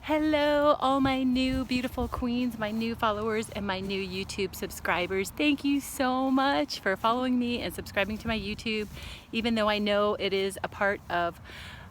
Hello, all my new beautiful queens, my new followers, and my new YouTube subscribers. Thank you so much for following me and subscribing to my YouTube, even though I know it is a part of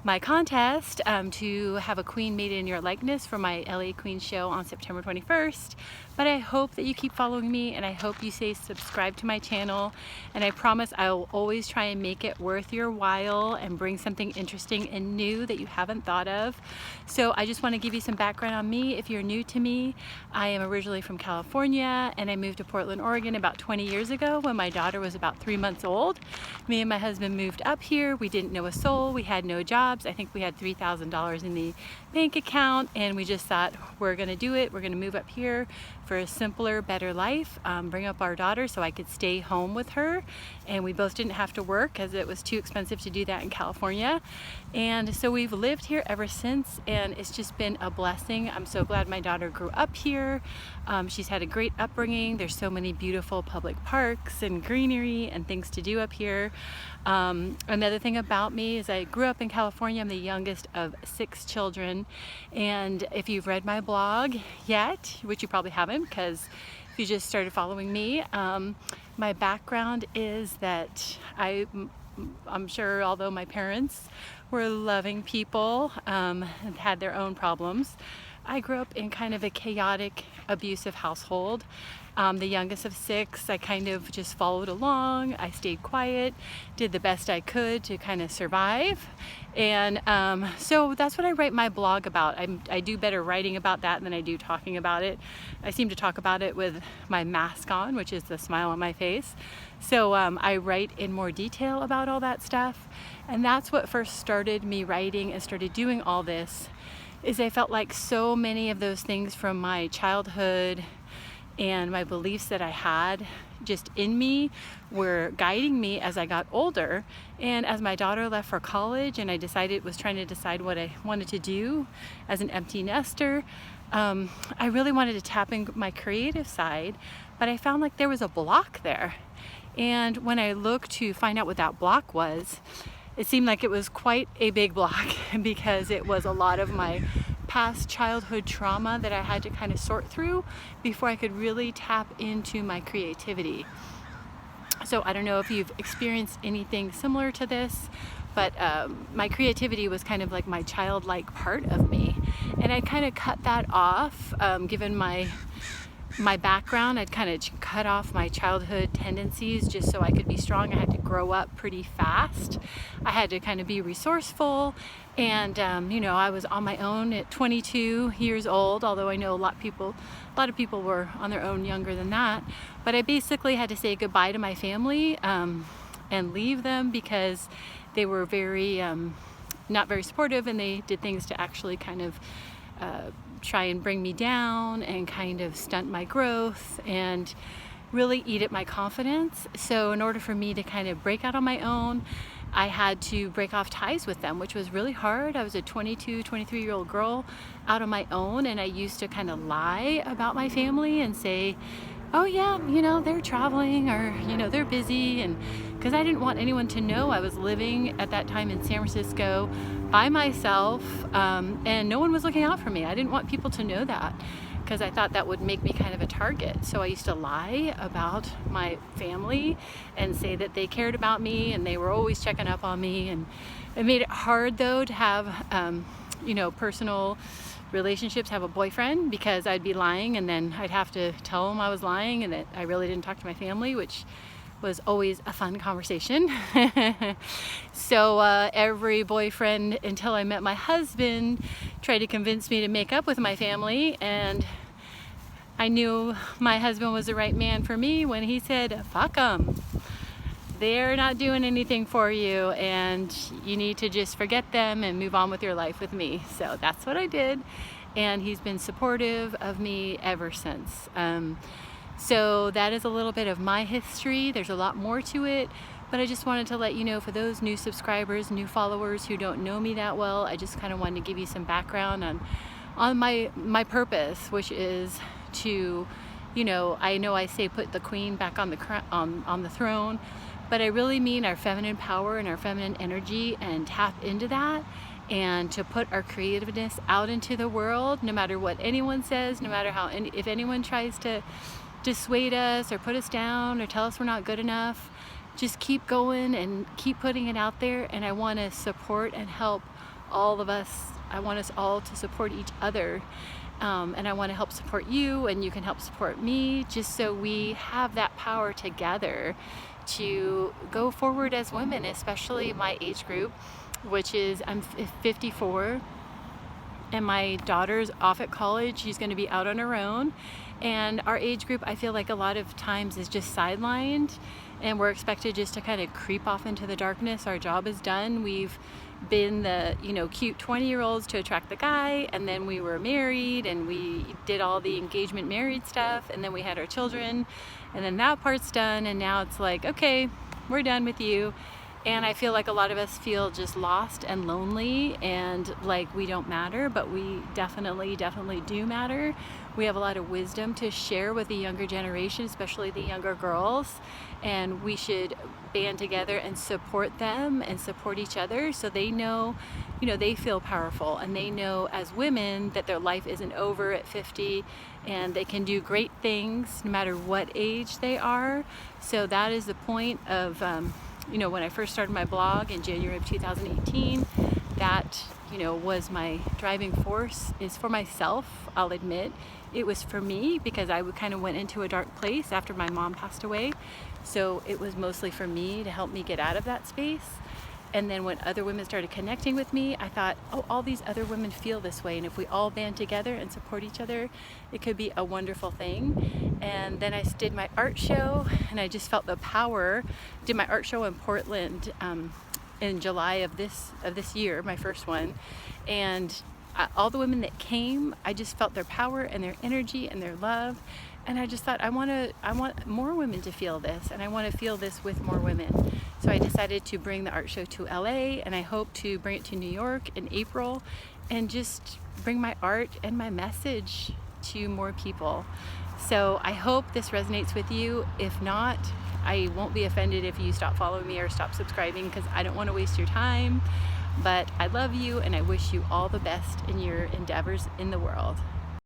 my contest to have a queen made in your likeness for my LA Queen show on September 21st. But I hope that you keep following me, and I hope you say subscribe to my channel, and I promise I will always try and make it worth your while and bring something interesting and new that you haven't thought of. So I just want to give you some background on me. If you're new to me, I am originally from California, and I moved to Portland, Oregon about 20 years ago when my daughter was about 3 months old. Me and my husband moved up here. We didn't know a soul. We had no jobs. I think we had $3,000 in the bank account, and we just thought, we're gonna do it. We're gonna move up here for a simpler, better life, bring up our daughter so I could stay home with her, and we both didn't have to work because it was too expensive to do that in California. And so we've lived here ever since, and it's just been a blessing. I'm so glad my daughter grew up here. She's had a great upbringing. There's so many beautiful public parks and greenery and things to do up here. Another thing about me is I grew up in California. I'm the youngest of 6 children, and if you've read my blog yet, which you probably haven't because if you just started following me, my background is that I'm sure, although my parents were loving people and had their own problems, I grew up in kind of a chaotic, abusive household. The youngest of 6, I kind of just followed along. I stayed quiet, did the best I could to kind of survive. And so that's what I write my blog about. I do better writing about that than I do talking about it. I seem to talk about it with my mask on, which is the smile on my face. So I write in more detail about all that stuff. And that's what first started me writing and started doing all this, is I felt like so many of those things from my childhood and my beliefs that I had just in me were guiding me as I got older. And as my daughter left for college and I was trying to decide what I wanted to do as an empty nester, I really wanted to tap in my creative side, but I found like there was a block there. And when I looked to find out what that block was, it seemed like it was quite a big block because it was a lot of my past childhood trauma that I had to kind of sort through before I could really tap into my creativity. So I don't know if you've experienced anything similar to this, but my creativity was kind of like my childlike part of me. And I kind of cut that off, given my background. I'd kind of cut off my childhood tendencies just so I could be strong. I had to grow up pretty fast. I had to kind of be resourceful, and I was on my own at 22 years old, although I know a lot of people were on their own younger than that. But I basically had to say goodbye to my family and leave them because they were not very supportive, and they did things to actually kind of try and bring me down and kind of stunt my growth and really eat at my confidence. So in order for me to kind of break out on my own, I had to break off ties with them, which was really hard. I was a 22, 23-year-old girl out on my own, and I used to kind of lie about my family and say, oh yeah, they're traveling, or they're busy, and because I didn't want anyone to know I was living at that time in San Francisco by myself, and no one was looking out for me. I didn't want people to know that because I thought that would make me kind of a target. So I used to lie about my family and say that they cared about me and they were always checking up on me. And it made it hard though to have personal relationships, have a boyfriend, because I'd be lying and then I'd have to tell him I was lying and that I really didn't talk to my family, which was always a fun conversation. So every boyfriend until I met my husband tried to convince me to make up with my family, and I knew my husband was the right man for me when he said, fuck them. They're not doing anything for you, and you need to just forget them and move on with your life with me. So that's what I did, and he's been supportive of me ever since. So that is a little bit of my history. There's a lot more to it, but I just wanted to let you know, for those new subscribers, new followers who don't know me that well, I just kind of wanted to give you some background on my purpose, which is to, I know I say put the queen back on the throne, but I really mean our feminine power and our feminine energy, and tap into that and to put our creativeness out into the world, no matter what anyone says, no matter how, if anyone tries to dissuade us or put us down or tell us we're not good enough. Just keep going and keep putting it out there. And I want to support and help all of us. I want us all to support each other. And I want to help support you, and you can help support me, just so we have that power together to go forward as women, especially my age group, which is I'm 54. And my daughter's off at college. She's going to be out on her own. And our age group, I feel like a lot of times is just sidelined, and we're expected just to kind of creep off into the darkness. Our job is done. We've been the, cute 20-year-olds to attract the guy, and then we were married and we did all the engagement married stuff, and then we had our children, and then that part's done, and now it's like, okay, we're done with you. And I feel like a lot of us feel just lost and lonely and like we don't matter, but we definitely do matter. We have a lot of wisdom to share with the younger generation, especially the younger girls, and we should band together and support them and support each other so they know, they feel powerful, and they know as women that their life isn't over at 50, and they can do great things no matter what age they are. So that is the point of when I first started my blog in January of 2018, that, was my driving force, is for myself. I'll admit it was for me because I kind of went into a dark place after my mom passed away. So it was mostly for me to help me get out of that space. And then when other women started connecting with me, I thought, oh, all these other women feel this way. And if we all band together and support each other, it could be a wonderful thing. And then I did my art show, and I just felt the power. Did my art show in Portland in July of this year, my first one. And all the women that came, I just felt their power and their energy and their love. And I just thought, I want more women to feel this, and I want to feel this with more women. So I decided to bring the art show to LA, and I hope to bring it to New York in April, and just bring my art and my message to more people. So I hope this resonates with you. If not, I won't be offended if you stop following me or stop subscribing, because I don't want to waste your time. But I love you, and I wish you all the best in your endeavors in the world.